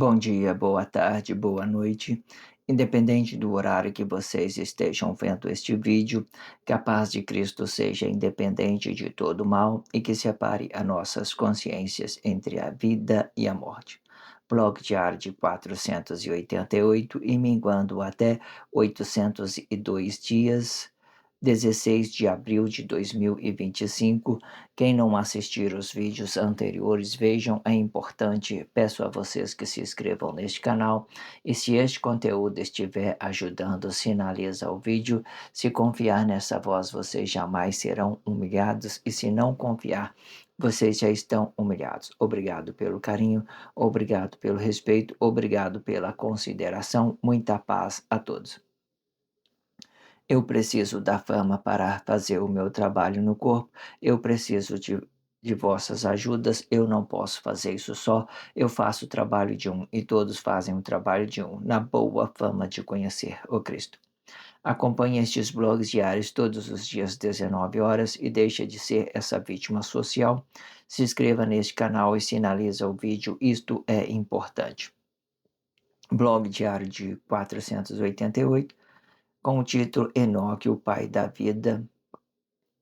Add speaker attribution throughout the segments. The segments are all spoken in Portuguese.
Speaker 1: Bom dia, boa tarde, boa noite. Independente do horário que vocês estejam vendo este vídeo, que a paz de Cristo seja independente de todo mal e que separe as nossas consciências entre a vida e a morte. Blog diário de 488 e minguando até 802 dias, 16 de abril de 2025. Quem não assistir os vídeos anteriores, vejam, é importante. Peço a vocês que se inscrevam neste canal e se este conteúdo estiver ajudando, sinaliza o vídeo. Se confiar nessa voz, vocês jamais serão humilhados e se não confiar, vocês já estão humilhados. Obrigado pelo carinho, obrigado pelo respeito, obrigado pela consideração. Muita paz a todos. Eu preciso da fama para fazer o meu trabalho no corpo. Eu preciso de vossas ajudas. Eu não posso fazer isso só. Eu faço o trabalho de um e todos fazem o trabalho de um, na boa fama de conhecer o Cristo. Acompanhe estes blogs diários todos os dias, 19 horas, e deixe de ser essa vítima social. Se inscreva neste canal e sinaliza o vídeo. Isto é importante. Blog diário de 488 com o título Enoque, o Pai da Vida,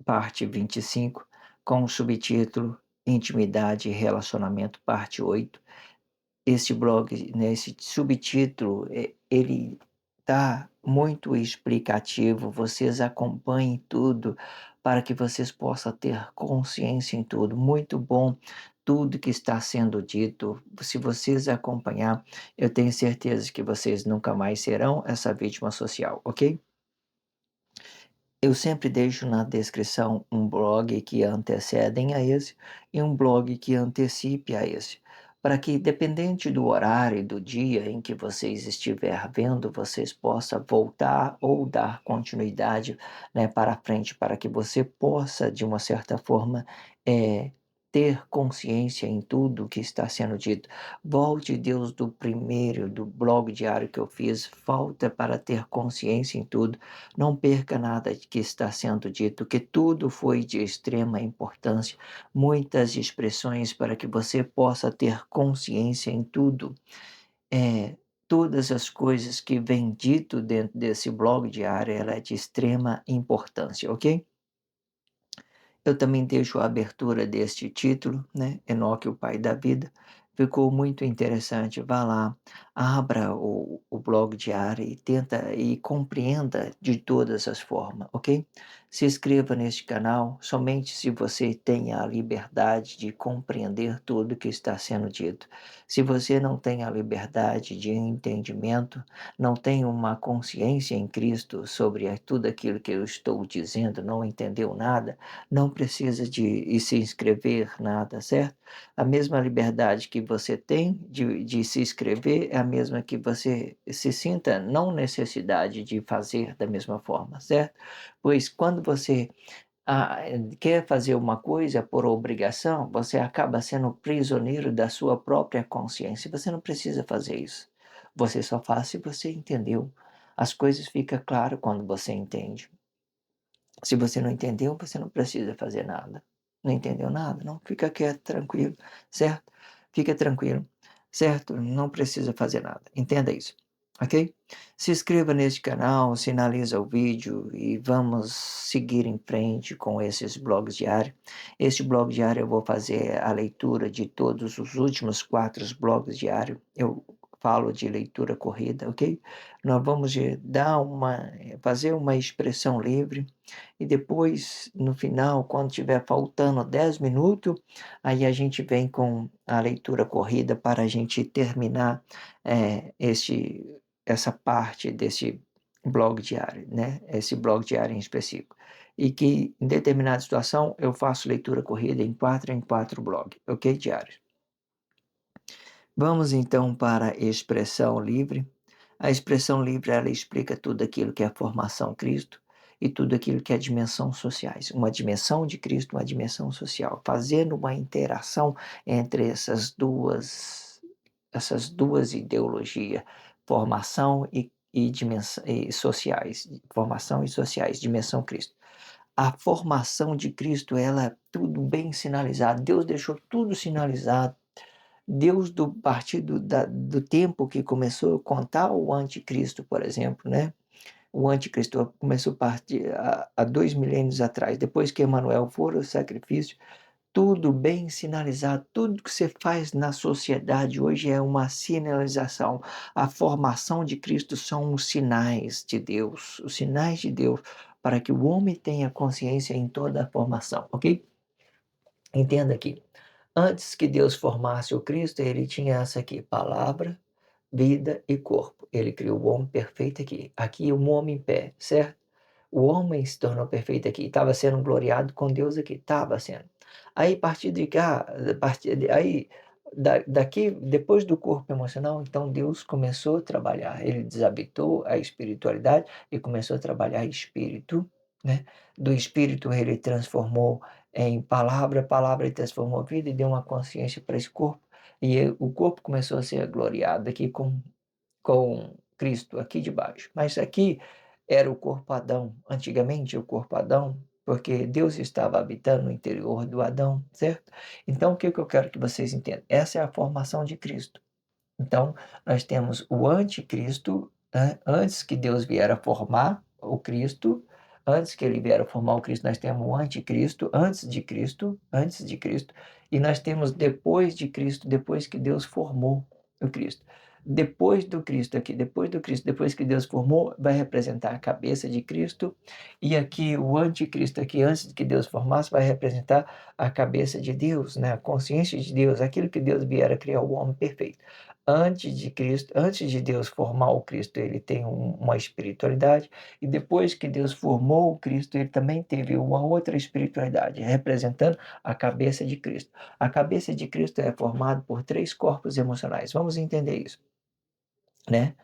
Speaker 1: parte 25, com o subtítulo Intimidade e Relacionamento, parte 8. Este blog, nesse subtítulo, ele está muito explicativo. Vocês acompanhem tudo para que vocês possam ter consciência em tudo. Muito bom tudo que está sendo dito. Se vocês acompanhar, eu tenho certeza que vocês nunca mais serão essa vítima social, ok? Eu sempre deixo na descrição um blog que antecedem a esse e um blog que antecipe a esse, para que, dependente do horário e do dia em que vocês estiver vendo, vocês possam voltar ou dar continuidade, né, para frente, para que você possa, de uma certa forma, ter consciência em tudo que está sendo dito. Volte, Deus, do primeiro, do blog diário que eu fiz, falta para ter consciência em tudo. Não perca nada que está sendo dito, que tudo foi de extrema importância, muitas expressões para que você possa ter consciência em tudo. É, todas as coisas que vem dito dentro desse blog diário, ela é de extrema importância, ok? Eu também deixo a abertura deste título, né? Enoque, o Pai da Vida. Ficou muito interessante. Vá lá, abra o blog diário e tenta e compreenda de todas as formas, ok? Se inscreva neste canal somente se você tem a liberdade de compreender tudo que está sendo dito. Se você não tem a liberdade de entendimento, não tem uma consciência em Cristo sobre tudo aquilo que eu estou dizendo, não entendeu nada, não precisa de se inscrever nada, certo? A mesma liberdade que você tem de se inscrever é a mesma que você se sinta não necessidade de fazer da mesma forma, certo? Pois quando você ah, quer fazer uma coisa por obrigação, você acaba sendo prisioneiro da sua própria consciência. Você não precisa fazer isso. Você só faz se você entendeu. As coisas ficam claras quando você entende. Se você não entendeu, você não precisa fazer nada. Não entendeu nada? Não, fica quieto, tranquilo, certo? Fica tranquilo, certo? Não precisa fazer nada. Entenda isso, ok? Se inscreva neste canal, sinaliza o vídeo e vamos seguir em frente com esses blogs diários. Este blog diário eu vou fazer a leitura de todos os últimos 4 blogs diários. Eu falo de leitura corrida, ok? Nós vamos fazer uma expressão livre e depois, no final, quando tiver faltando 10 minutos, aí a gente vem com a leitura corrida para a gente terminar essa parte desse blog diário, né? Esse blog diário em específico. E que em determinada situação eu faço leitura corrida em 4 blogs, ok? Diários. Vamos então para a expressão livre. A expressão livre, ela explica tudo aquilo que é a formação Cristo e tudo aquilo que é dimensão sociais. Uma dimensão de Cristo, uma dimensão social, fazendo uma interação entre essas duas ideologias, formação e dimensão e sociais, formação e sociais, dimensão Cristo. A formação de Cristo, ela é tudo bem sinalizado. Deus deixou tudo sinalizado Deus do partido do tempo que começou a contar o anticristo, por exemplo, né, o anticristo começou a partir há 2 milênios atrás, depois que Emanuel for o sacrifício, tudo bem sinalizado, tudo que você faz na sociedade hoje é uma sinalização. A formação de Cristo são os sinais de Deus, para que o homem tenha consciência em toda a formação, ok? Entenda aqui, antes que Deus formasse o Cristo, ele tinha essa aqui, palavra, vida e corpo. Ele criou o homem perfeito aqui. Aqui um homem em pé, certo? O homem se tornou perfeito aqui, estava sendo gloriado com Deus aqui, estava sendo. Aí, a partir de cá, aí, daqui, depois do corpo emocional, então Deus começou a trabalhar, ele desabitou a espiritualidade e começou a trabalhar espírito, né? Do espírito ele transformou em palavra, palavra ele transformou vida e deu uma consciência para esse corpo, e o corpo começou a ser gloriado aqui com Cristo aqui debaixo. Mas aqui era o corpo Adão, antigamente o corpo Adão, porque Deus estava habitando no interior do Adão, certo? Então o que que eu quero que vocês entendam? Essa é a formação de Cristo. Então nós temos o anticristo, né? Antes que Deus vier a formar o Cristo, antes que ele vier a formar o Cristo, nós temos o anticristo, antes de Cristo, e nós temos depois de Cristo, depois que Deus formou o Cristo. Depois do Cristo aqui, depois do Cristo, depois que Deus formou, vai representar a cabeça de Cristo, e aqui o anticristo aqui, antes que Deus formasse, vai representar a cabeça de Deus, né? A consciência de Deus, aquilo que Deus vier a criar o homem perfeito. Antes de Cristo, antes de Deus formar o Cristo, ele tem uma espiritualidade, e depois que Deus formou o Cristo, ele também teve uma outra espiritualidade, representando a cabeça de Cristo. A cabeça de Cristo é formada por 3 corpos emocionais. Vamos entender isso, né?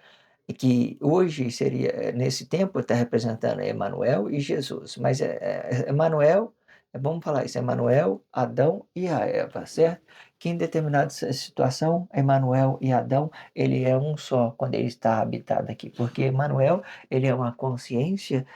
Speaker 1: E que hoje seria, nesse tempo, está representando Emanuel e Jesus, mas Emanuel, vamos falar isso, Emanuel, Adão e a Eva, certo? Que em determinada situação, Emanuel e Adão, ele é um só quando ele está habitado aqui, porque Emanuel, ele é uma consciência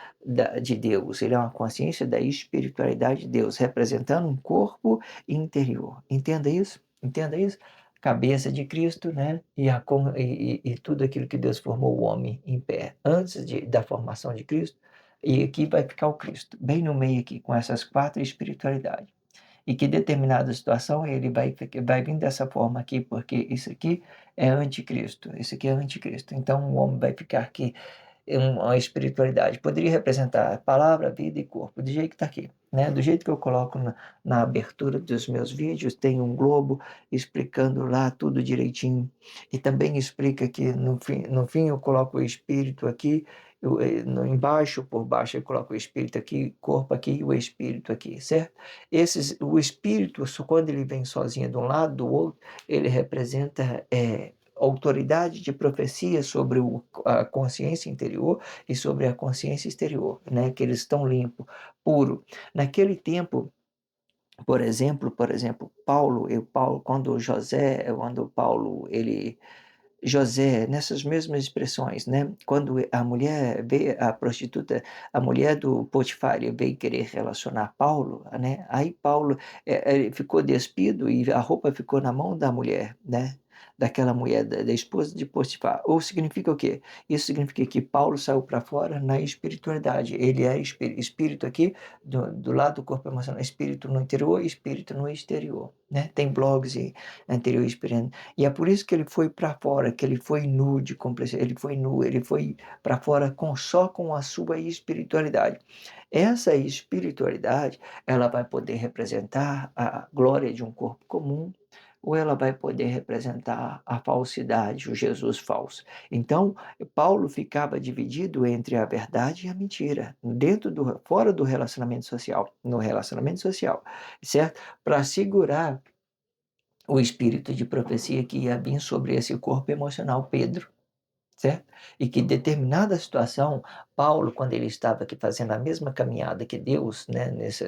Speaker 1: de Deus, ele é uma consciência da espiritualidade de Deus, representando um corpo interior. Entenda isso? Entenda isso? Cabeça de Cristo, né? E tudo aquilo que Deus formou o homem em pé antes da formação de Cristo. E aqui vai ficar o Cristo, bem no meio aqui, com essas 4 espiritualidades. E que determinada situação ele vai vir dessa forma aqui, porque isso aqui é anticristo, isso aqui é anticristo. Então o homem vai ficar aqui uma espiritualidade. Poderia representar palavra, vida e corpo, do jeito que está aqui, né? Do jeito que eu coloco na abertura dos meus vídeos, tem um globo explicando lá tudo direitinho. E também explica que no fim eu coloco o espírito aqui, embaixo, por baixo eu coloco o espírito aqui, corpo aqui e o espírito aqui, certo? O espírito, quando ele vem sozinho de um lado, do outro, ele representa autoridade de profecia sobre a consciência interior e sobre a consciência exterior, né? Que eles estão limpo, puro. Naquele tempo, por exemplo, Paulo, quando Paulo, José, nessas mesmas expressões, né? Quando a mulher veio, a prostituta, a mulher do Potifar, ele veio querer relacionar Paulo, né? Aí Paulo ficou despido e a roupa ficou na mão da mulher, né? Daquela mulher, da esposa de Potifar. Ou significa o quê? Isso significa que Paulo saiu para fora na espiritualidade. Ele é espírito aqui, do lado do corpo emocional, espírito no interior e espírito no exterior, né? Tem blogs anterior e experiencial. E é por isso que ele foi para fora, que ele foi nu de complexidade, ele foi nu, ele foi para fora só com a sua espiritualidade. Essa espiritualidade, ela vai poder representar a glória de um corpo comum, ou ela vai poder representar a falsidade, o Jesus falso. Então, Paulo ficava dividido entre a verdade e a mentira, fora do relacionamento social, no relacionamento social, certo? Para segurar o espírito de profecia que ia vir sobre esse corpo emocional, Pedro, certo? E que em determinada situação, Paulo, quando ele estava aqui fazendo a mesma caminhada que Deus, né, nesse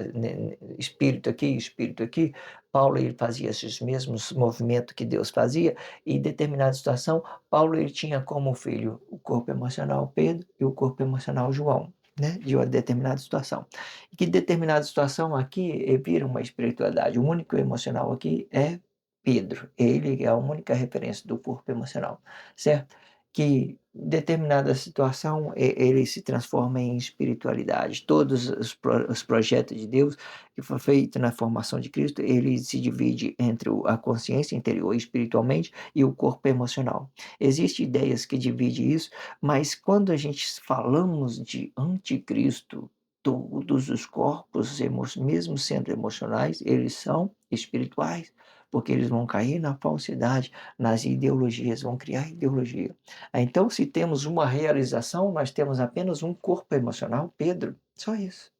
Speaker 1: espírito aqui, Paulo ele fazia esses mesmos movimentos que Deus fazia, e em determinada situação, Paulo ele tinha como filho o corpo emocional Pedro e o corpo emocional João. Né, de uma determinada situação. E que determinada situação aqui vira uma espiritualidade. O único emocional aqui é Pedro, ele é a única referência do corpo emocional, certo? Que em determinada situação ele se transforma em espiritualidade. Todos os projetos de Deus que foi feito na formação de Cristo, ele se divide entre a consciência interior espiritualmente e o corpo emocional. Existem ideias que dividem isso, mas quando a gente falamos de anticristo, todos os corpos, mesmo sendo emocionais, eles são espirituais, porque eles vão cair na falsidade, nas ideologias, vão criar ideologia. Então, se temos uma realização, nós temos apenas um corpo emocional, Pedro, só isso.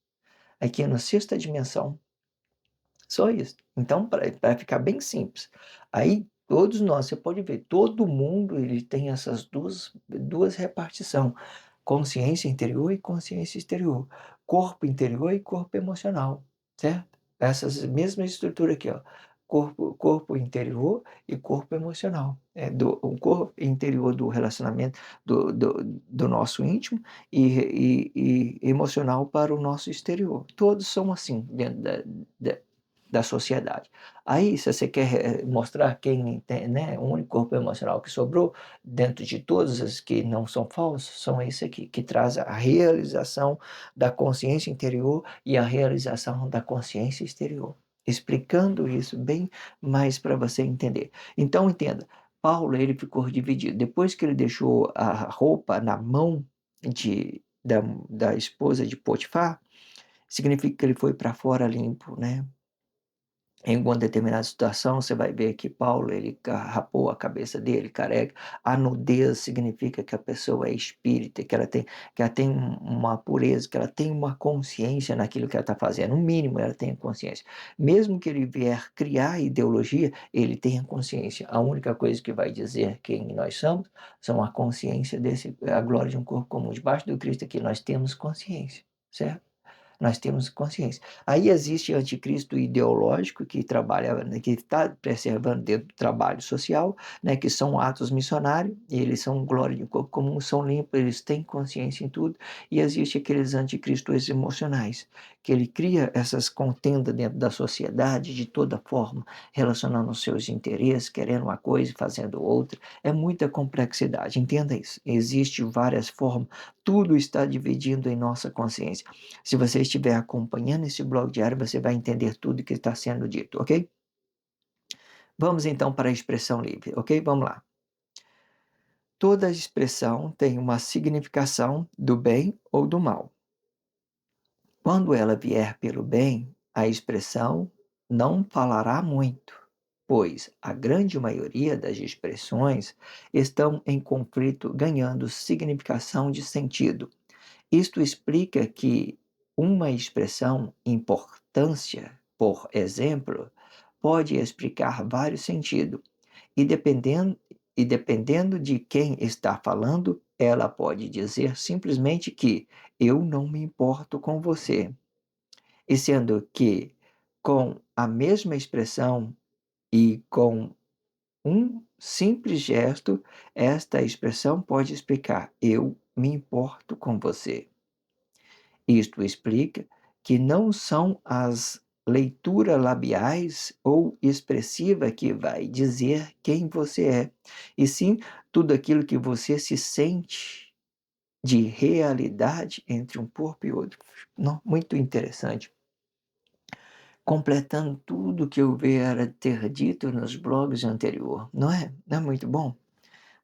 Speaker 1: Aqui na sexta dimensão, só isso. Então, para ficar bem simples, aí todos nós, você pode ver, todo mundo ele tem essas duas repartição, consciência interior e consciência exterior, corpo interior e corpo emocional, certo? Essas mesmas estruturas aqui, ó, corpo interior e corpo emocional, o corpo interior do relacionamento do nosso íntimo e emocional para o nosso exterior. Todos são assim dentro da sociedade. Aí, se você quer mostrar quem tem, né, o único corpo emocional que sobrou, dentro de todos os que não são falsos, são esse aqui, que traz a realização da consciência interior e a realização da consciência exterior. Explicando isso bem mais para você entender. Então, entenda, Paulo ele ficou dividido. Depois que ele deixou a roupa na mão da esposa de Potifar, significa que ele foi para fora limpo, né? Em uma determinada situação, você vai ver que Paulo, ele rapou a cabeça dele, careca. A nudez significa que a pessoa é espírita, que ela tem uma pureza, que ela tem uma consciência naquilo que ela está fazendo. No mínimo, ela tem consciência. Mesmo que ele vier criar ideologia, ele tem a consciência. A única coisa que vai dizer quem nós somos são a consciência a glória de um corpo comum. Debaixo do Cristo aqui, nós temos consciência, certo? Nós temos consciência. Aí existe o anticristo ideológico que trabalha, né, que está preservando dentro do trabalho social, né, que são atos missionários, e eles são glória de corpo comum, são limpos, eles têm consciência em tudo. E existe aqueles anticristos emocionais, que ele cria essas contendas dentro da sociedade de toda forma, relacionando os seus interesses, querendo uma coisa e fazendo outra. É muita complexidade, entenda isso. Existem várias formas, tudo está dividindo em nossa consciência. Se você estiver acompanhando esse blog diário, você vai entender tudo que está sendo dito, ok? Vamos então para a expressão livre, ok? Vamos lá. Toda expressão tem uma significação do bem ou do mal. Quando ela vier pelo bem, a expressão não falará muito, pois a grande maioria das expressões estão em conflito, ganhando significação de sentido. Isto explica que uma expressão importância, por exemplo, pode explicar vários sentidos, e dependendo de quem está falando, ela pode dizer simplesmente que eu não me importo com você. E sendo que com a mesma expressão e com um simples gesto, esta expressão pode explicar eu me importo com você. Isto explica que não são as leituras labiais ou expressiva que vai dizer quem você é, e sim tudo aquilo que você se sente de realidade entre um corpo e outro. Não, muito interessante. Completando tudo que eu viera ter dito nos blogs anterior, não é? Não é muito bom?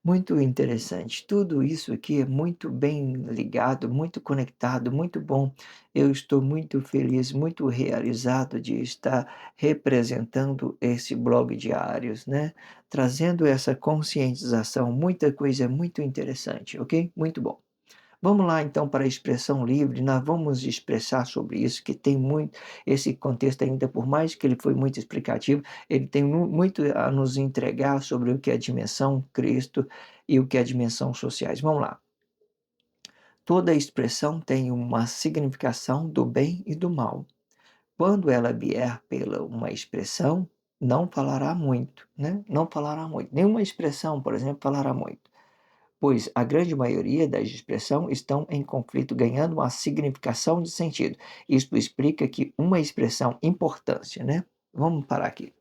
Speaker 1: Muito interessante. Tudo isso aqui é muito bem ligado, muito conectado, muito bom. Eu estou muito feliz, muito realizado de estar representando esse blog diários, né? Trazendo essa conscientização, muita coisa muito interessante, ok? Muito bom. Vamos lá então para a expressão livre, nós vamos expressar sobre isso, que tem muito, esse contexto ainda, por mais que ele foi muito explicativo, ele tem muito a nos entregar sobre o que é a dimensão Cristo e o que é a dimensão sociais. Vamos lá. Toda expressão tem uma significação do bem e do mal. Quando ela vier pela uma expressão, não falará muito, né? Não falará muito. Nenhuma expressão, por exemplo, falará muito, pois a grande maioria das expressões estão em conflito, ganhando uma significação de sentido. Isto explica que uma expressão importância, né? Vamos parar aqui.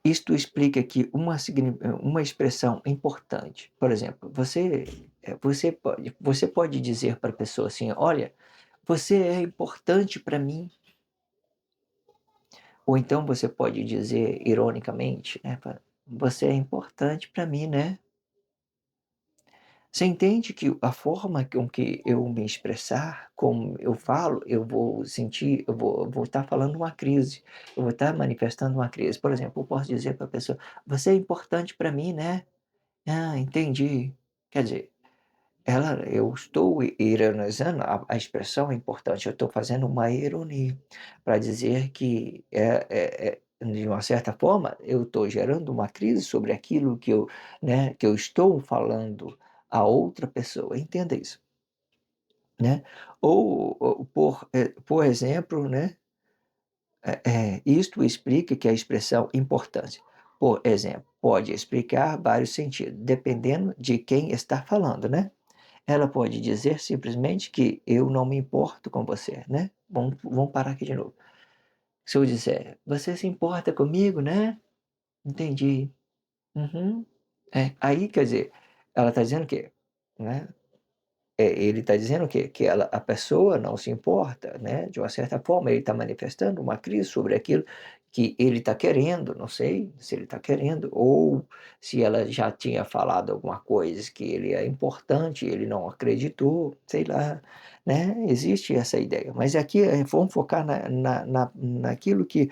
Speaker 1: Isto explica que uma expressão importante, por exemplo, você pode dizer para a pessoa assim: "Olha, você é importante para mim". Ou então você pode dizer ironicamente, né, "Você é importante para mim, né". Você entende que a forma com que eu me expressar, como eu falo, eu vou estar falando uma crise, eu vou estar manifestando uma crise. Por exemplo, eu posso dizer para a pessoa: "Você é importante para mim, né". "Ah, entendi". Quer dizer, eu estou ironizando, a expressão é importante, eu estou fazendo uma ironia para dizer que, de uma certa forma, eu estou gerando uma crise sobre aquilo que eu estou falando a outra pessoa, entenda isso, né. Ou por exemplo, né, isto explica que a expressão importância, por exemplo, pode explicar vários sentidos, dependendo de quem está falando, né. Ela pode dizer simplesmente que eu não me importo com você, né. Vamos parar aqui de novo. Se eu disser: "Você se importa comigo, né? Entendi. Uhum". Aí quer dizer, ela está dizendo o quê? Né, ele está dizendo o quê? Que a pessoa não se importa, né, de uma certa forma, ele está manifestando uma crise sobre aquilo que ele está querendo, não sei se ele está querendo ou se ela já tinha falado alguma coisa que ele é importante, ele não acreditou, sei lá, né, existe essa ideia. Mas aqui, vamos focar naquilo que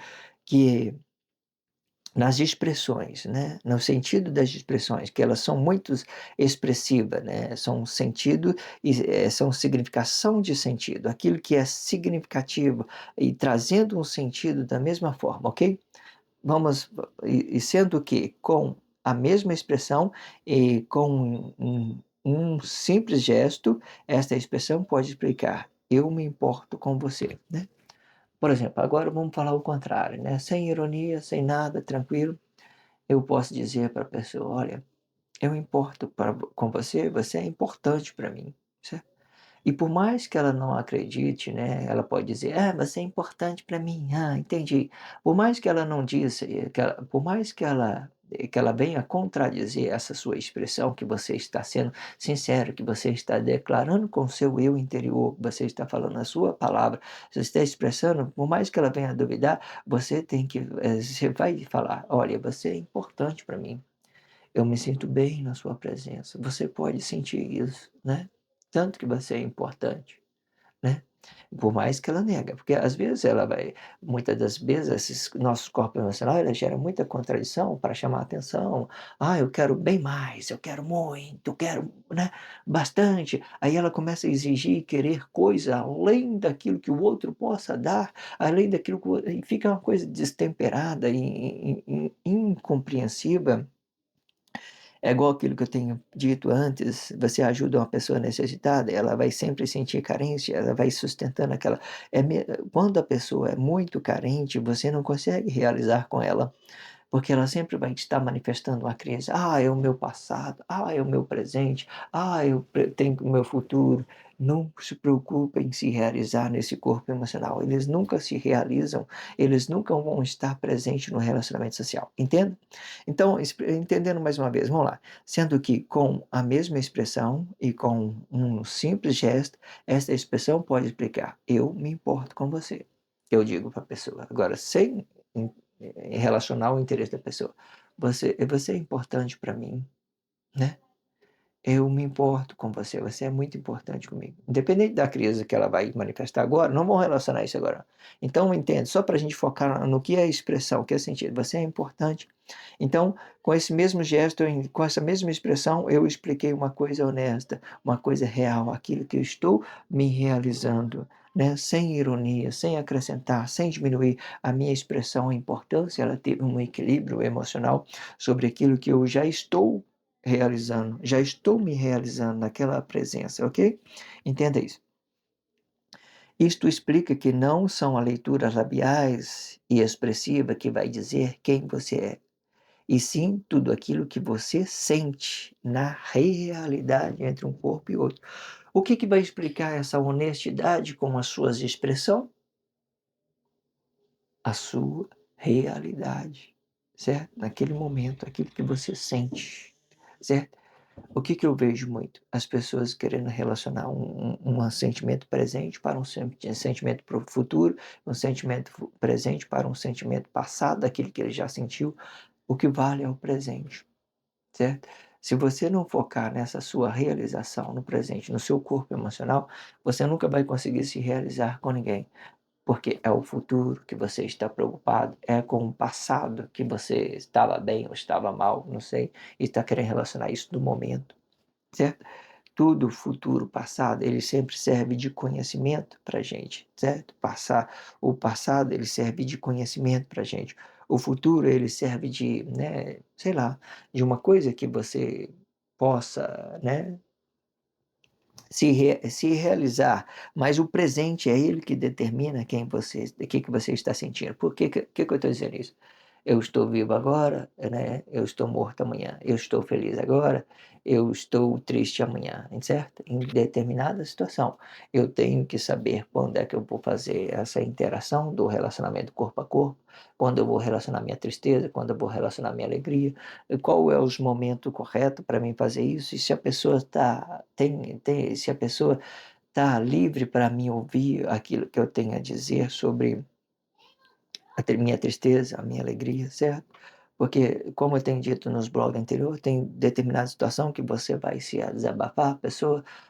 Speaker 1: nas expressões, né, no sentido das expressões, que elas são muito expressivas, né, são sentido são significação de sentido, aquilo que é significativo e trazendo um sentido da mesma forma, ok? Vamos e sendo que com a mesma expressão e com um simples gesto, esta expressão pode explicar: "Eu me importo com você", né. Por exemplo, agora vamos falar o contrário, né, sem ironia, sem nada, tranquilo. Eu posso dizer para a pessoa: "Olha, eu importo com você, você é importante para mim", certo? E por mais que ela não acredite, né, ela pode dizer: "Ah, você é importante para mim. Ah, entendi". Por mais que ela não disse, por mais que ela venha contradizer essa sua expressão, que você está sendo sincero, que você está declarando com o seu eu interior, você está falando a sua palavra, você está expressando, por mais que ela venha duvidar, você vai falar: "Olha, você é importante para mim. Eu me sinto bem na sua presença. Você pode sentir isso, né, tanto que você é importante", né. Por mais que ela nega, porque às vezes muitas das vezes esses nossos corpos emocionais, ela gera muita contradição para chamar atenção. "Ah, eu quero bem mais, eu quero muito, eu quero, né, bastante". Aí ela começa a exigir e querer coisa além daquilo que o outro possa dar, além daquilo que e fica uma coisa destemperada e incompreensiva. É igual aquilo que eu tenho dito antes, você ajuda uma pessoa necessitada, ela vai sempre sentir carência, ela vai sustentando aquela quando a pessoa é muito carente, você não consegue realizar com ela, porque ela sempre vai estar manifestando uma crença: "Ah, é o meu passado. Ah, é o meu presente. Ah, eu tenho o meu futuro". Não se preocupa em se realizar nesse corpo emocional. Eles nunca se realizam, eles nunca vão estar presentes no relacionamento social, entende? Então, entendendo mais uma vez, vamos lá. Sendo que com a mesma expressão e com um simples gesto, essa expressão pode explicar: "Eu me importo com você". Eu digo para a pessoa. Agora, sem relacionar o interesse da pessoa. Você é importante para mim, né. Eu me importo com você, você é muito importante comigo. Independente da crise que ela vai manifestar agora, não vamos relacionar isso agora. Então entende, só para a gente focar no que é expressão, o que é sentido. Você é importante. Então, com esse mesmo gesto, com essa mesma expressão, eu expliquei uma coisa honesta, uma coisa real, aquilo que eu estou me realizando, né, sem ironia, sem acrescentar, sem diminuir a minha expressão, a importância, ela teve um equilíbrio emocional sobre aquilo que eu já estou realizando, já estou me realizando naquela presença, ok? Entenda isso. Isto explica que não são a leitura labiais e expressiva que vai dizer quem você é, e sim tudo aquilo que você sente na realidade entre um corpo e outro. O que vai explicar essa honestidade com as suas expressões? A sua realidade. certo? Naquele momento, aquilo que você sente, certo? O que eu vejo muito? As pessoas querendo relacionar um sentimento presente para um sentimento para o futuro, um sentimento presente para um sentimento passado, daquele que ele já sentiu. O que vale é o presente, certo? Se você não focar nessa sua realização no presente, no seu corpo emocional, você nunca vai conseguir se realizar com ninguém, porque é o futuro que você está preocupado, é com o passado que você estava bem ou estava mal, não sei, e está querendo relacionar isso no momento, certo? Tudo futuro, passado, ele sempre serve de conhecimento para a gente, certo? O passado, ele serve de conhecimento para a gente. O futuro, ele serve de, né, sei lá, de uma coisa que você possa, né, se realizar, mas o presente é ele que determina o que você está sentindo. Por que eu estou dizendo isso? Eu estou vivo agora, né? Eu estou morto amanhã. Eu estou feliz agora, eu estou triste amanhã, certo? Em determinada situação, eu tenho que saber quando é que eu vou fazer essa interação do relacionamento corpo a corpo, quando eu vou relacionar minha tristeza, quando eu vou relacionar minha alegria, qual é os momentos corretos para mim fazer isso, e se a pessoa se a pessoa está livre para me ouvir aquilo que eu tenho a dizer sobre minha tristeza, a minha alegria, certo? Porque, como eu tenho dito nos blogs anteriores, tem determinada situação que você vai se desabafar,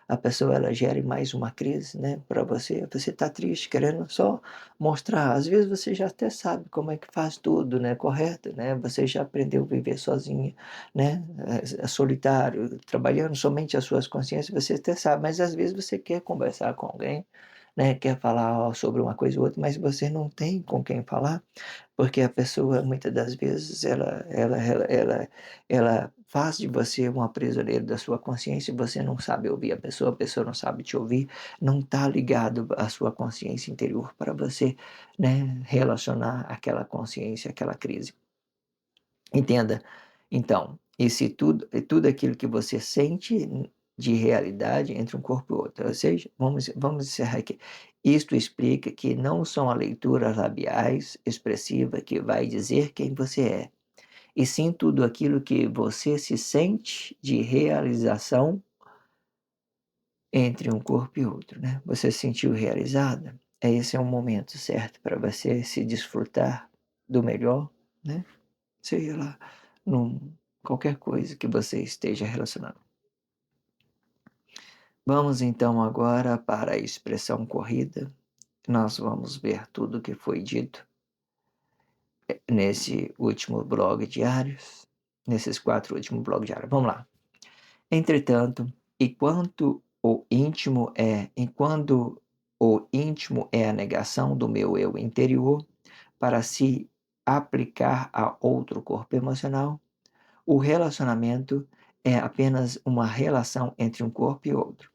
Speaker 1: a pessoa ela gere mais uma crise, né, para você. Você está triste, querendo só mostrar. Às vezes você já até sabe como é que faz tudo, né, correto, né? Você já aprendeu a viver sozinho, né, solitário, trabalhando somente as suas consciências, você até sabe, mas às vezes você quer conversar com alguém, né, quer falar sobre uma coisa ou outra, mas você não tem com quem falar. Porque a pessoa, muitas das vezes, ela faz de você uma prisioneira da sua consciência e você não sabe ouvir a pessoa não sabe te ouvir, não está ligado à sua consciência interior para você, né, relacionar aquela consciência, aquela crise. Entenda? Então, e se tudo aquilo que você sente de realidade entre um corpo e outro, ou seja, vamos encerrar aqui. Isto explica que não são as leituras labiais expressivas que vai dizer quem você é, e sim tudo aquilo que você se sente de realização entre um corpo e outro, né? Você se sentiu realizada? Esse é um momento certo para você se desfrutar do melhor, né? Seja lá num qualquer coisa que você esteja relacionando. Vamos então agora para a expressão corrida. Nós vamos ver tudo o que foi dito nesse último blog diários, nesses 4 últimos blogs diários. Vamos lá. Entretanto, enquanto o íntimo é a negação do meu eu interior para se aplicar a outro corpo emocional, o relacionamento é apenas uma relação entre um corpo e outro,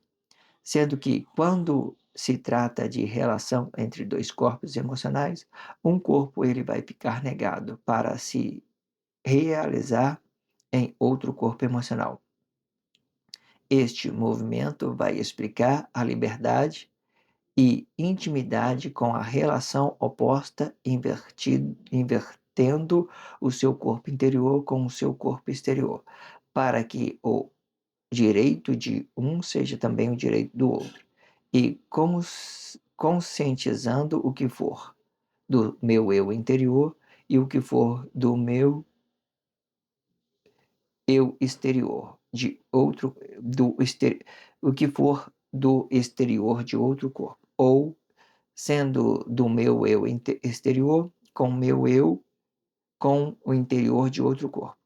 Speaker 1: sendo que quando se trata de relação entre dois corpos emocionais, um corpo ele vai ficar negado para se realizar em outro corpo emocional. Este movimento vai explicar a liberdade e intimidade com a relação oposta, invertendo o seu corpo interior com o seu corpo exterior, para que o direito de um seja também o direito do outro, e conscientizando o que for do meu eu interior e o que for do meu eu exterior, de outro, o que for do exterior de outro corpo, ou sendo do meu eu exterior com o meu eu com o interior de outro corpo.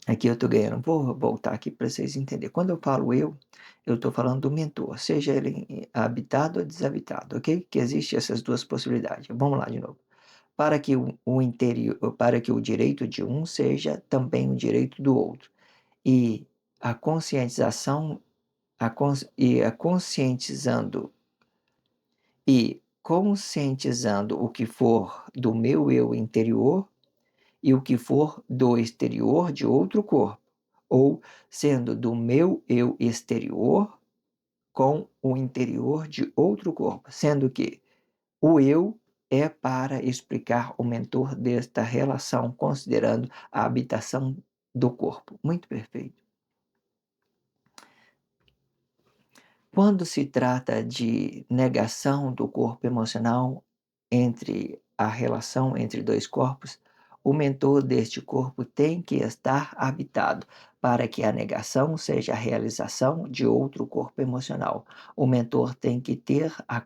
Speaker 1: Aqui eu estou ganhando. Vou voltar aqui para vocês entenderem. Quando eu falo eu estou falando do mentor, seja ele habitado ou desabitado, ok? Que existem essas duas possibilidades. Vamos lá de novo. Para que o direito de um seja também o direito do outro. E a conscientização, a conscientizando conscientizando o que for do meu eu interior e o que for do exterior de outro corpo, ou sendo do meu eu exterior com o interior de outro corpo, sendo que o eu é para explicar o mentor desta relação, considerando a habitação do corpo. Muito perfeito. Quando se trata de negação do corpo emocional entre a relação entre dois corpos, o mentor deste corpo tem que estar habitado para que a negação seja a realização de outro corpo emocional. O mentor tem que ter a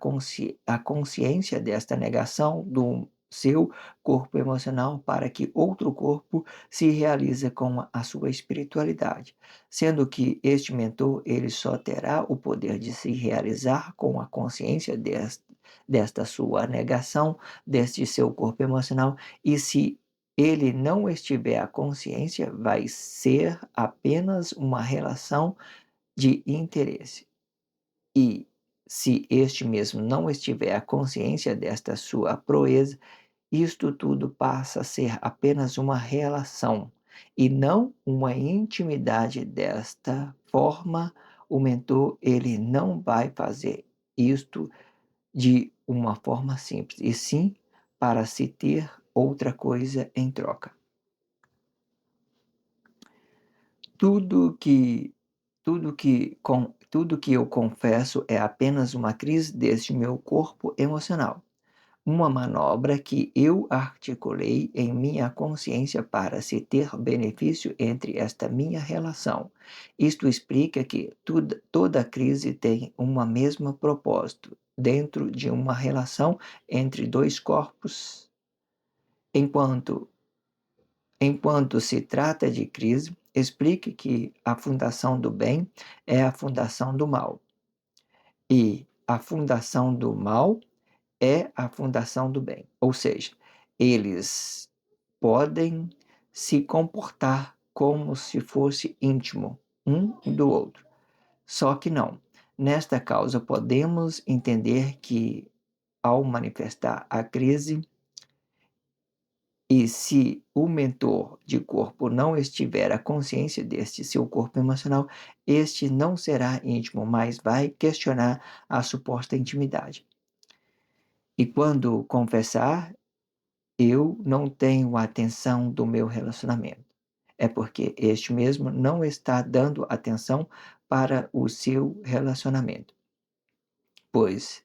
Speaker 1: consciência desta negação do seu corpo emocional para que outro corpo se realize com a sua espiritualidade, sendo que este mentor ele só terá o poder de se realizar com a consciência desta sua negação, deste seu corpo emocional, e se ele não estiver a consciência, vai ser apenas uma relação de interesse. E se este mesmo não estiver a consciência desta sua proeza, isto tudo passa a ser apenas uma relação e não uma intimidade. Desta forma, o mentor ele não vai fazer isto de uma forma simples, e sim para se ter outra coisa em troca. Tudo que tudo que eu confesso é apenas uma crise deste meu corpo emocional. Uma manobra que eu articulei em minha consciência para se ter benefício entre esta minha relação. Isto explica que toda crise tem uma mesma propósito dentro de uma relação entre dois corpos. Enquanto, enquanto se trata de crise, explique que a fundação do bem é a fundação do mal. E a fundação do mal é a fundação do bem. Ou seja, eles podem se comportar como se fosse íntimo um do outro. Só que não. Nesta causa, podemos entender que, ao manifestar a crise, e se o mentor de corpo não estiver a consciência deste seu corpo emocional, este não será íntimo, mas vai questionar a suposta intimidade. E quando confessar, eu não tenho a atenção do meu relacionamento. É porque este mesmo não está dando atenção para o seu relacionamento. Pois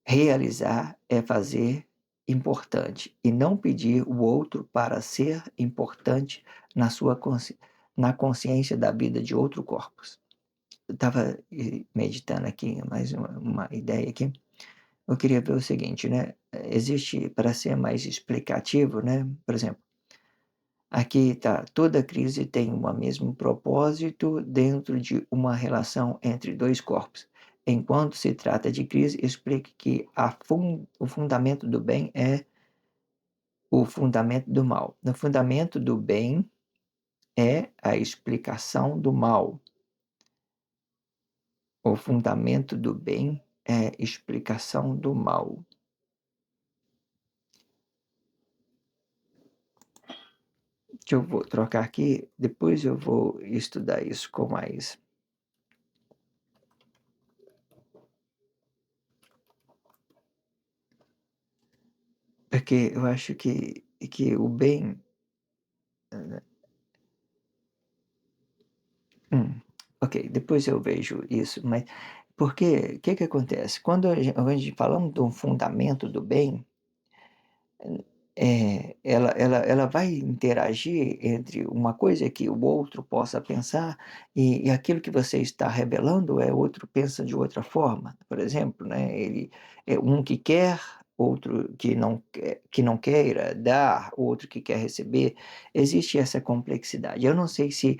Speaker 1: realizar é fazer importante e não pedir o outro para ser importante na consciência da vida de outro corpus. Eu estava meditando aqui, mais uma ideia aqui. Eu queria ver o seguinte, né? Existe, para ser mais explicativo, né? Por exemplo, aqui está, toda crise tem um mesmo propósito dentro de uma relação entre dois corpos. Enquanto se trata de crise, explique que o fundamento do bem é o fundamento do mal. O fundamento do bem é a explicação do mal. O fundamento do bem é a explicação do mal. Que eu vou trocar aqui, depois eu vou estudar isso com mais. Porque eu acho que o bem. Ok, depois eu vejo isso, mas porque o que que acontece? Quando a gente falamos do fundamento do bem, ela vai interagir entre uma coisa que o outro possa pensar e aquilo que você está revelando outro pensa de outra forma. Por exemplo, né, ele é um que quer, outro que não queira dar, outro que quer receber. Existe essa complexidade. Eu não sei se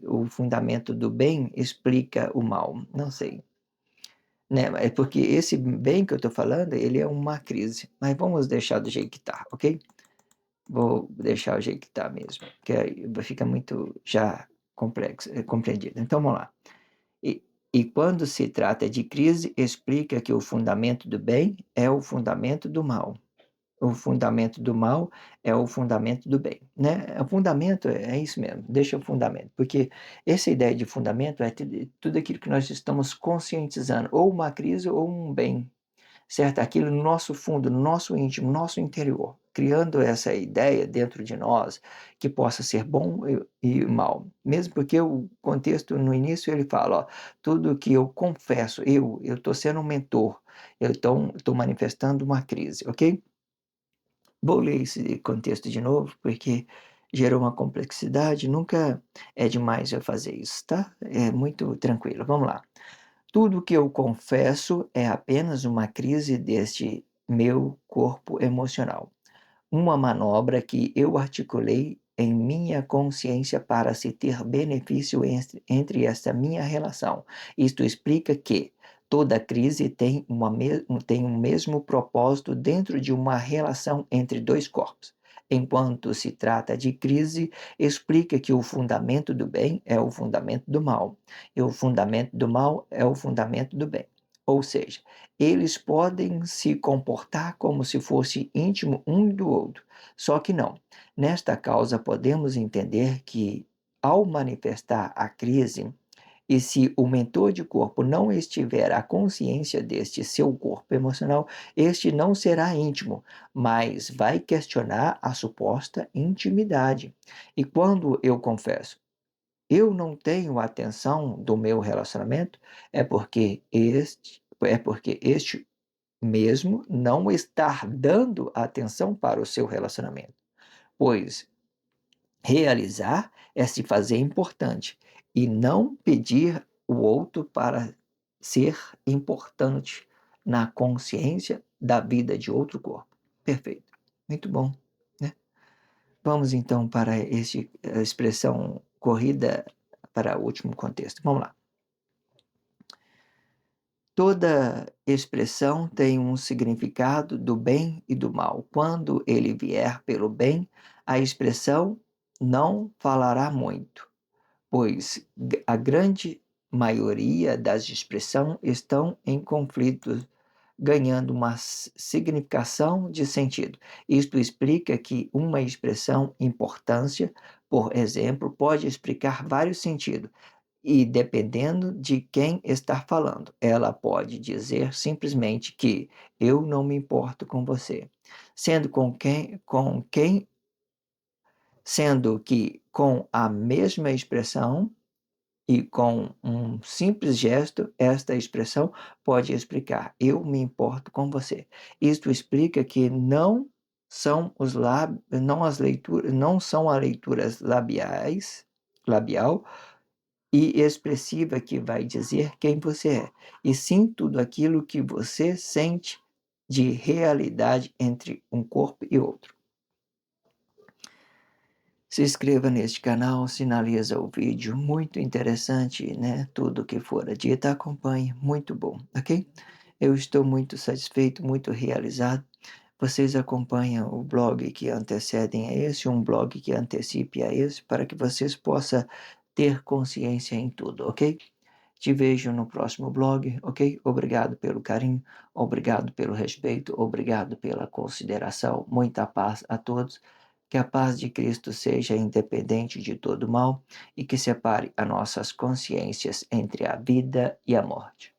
Speaker 1: o fundamento do bem explica o mal, não sei. Né, é porque esse bem que eu estou falando, ele é uma crise, mas vamos deixar do jeito que está, ok? Vou deixar o jeito que está mesmo, que aí fica muito já complexo, compreendido. Então vamos lá. E, e quando se trata de crise, explica que o fundamento do bem é o fundamento do mal. O fundamento do mal é o fundamento do bem, né? O fundamento é isso mesmo, deixa o fundamento, porque essa ideia de fundamento é tudo aquilo que nós estamos conscientizando, ou uma crise ou um bem, certo? Aquilo no nosso fundo, no nosso íntimo, no nosso interior, criando essa ideia dentro de nós que possa ser bom e mal. Mesmo porque o contexto no início ele fala, ó, tudo que eu confesso, eu estou sendo um mentor, eu estou manifestando uma crise, ok? Vou ler esse contexto de novo, porque gerou uma complexidade, nunca é demais eu fazer isso, tá? É muito tranquilo, vamos lá. Tudo que eu confesso é apenas uma crise deste meu corpo emocional, uma manobra que eu articulei em minha consciência para se ter benefício entre esta minha relação. Isto explica que toda crise tem um mesmo propósito dentro de uma relação entre dois corpos. Enquanto se trata de crise, explica que o fundamento do bem é o fundamento do mal, e o fundamento do mal é o fundamento do bem. Ou seja, eles podem se comportar como se fosse íntimo um do outro, só que não. Nesta causa, podemos entender que, ao manifestar a crise, e se o mentor de corpo não estiver à consciência deste seu corpo emocional, este não será íntimo, mas vai questionar a suposta intimidade. E quando eu confesso, eu não tenho atenção do meu relacionamento, é porque este mesmo não estar dando atenção para o seu relacionamento, pois realizar é se fazer importante e não pedir o outro para ser importante na consciência da vida de outro corpo. Perfeito. Muito bom, né? Vamos então para a expressão corrida para o último contexto. Vamos lá. Toda expressão tem um significado do bem e do mal. Quando ele vier pelo bem, a expressão não falará muito, pois a grande maioria das expressões estão em conflito, ganhando uma significação de sentido. Isto explica que uma expressão importância, por exemplo, pode explicar vários sentidos e dependendo de quem está falando, ela pode dizer simplesmente que eu não me importo com você, sendo sendo que com a mesma expressão e com um simples gesto, esta expressão pode explicar eu me importo com você. Isto explica que não são não são as leituras labial e expressiva que vai dizer quem você é, e sim tudo aquilo que você sente de realidade entre um corpo e outro. Se inscreva neste canal, sinaliza o vídeo, muito interessante, né? Tudo que for dito, acompanhe, muito bom, ok? Eu estou muito satisfeito, muito realizado. Vocês acompanham o blog que antecedem a esse, um blog que antecipe a esse, para que vocês possam ter consciência em tudo, ok? Te vejo no próximo blog, ok? Obrigado pelo carinho, obrigado pelo respeito, obrigado pela consideração. Muita paz a todos. Que a paz de Cristo seja independente de todo mal e que separe as nossas consciências entre a vida e a morte.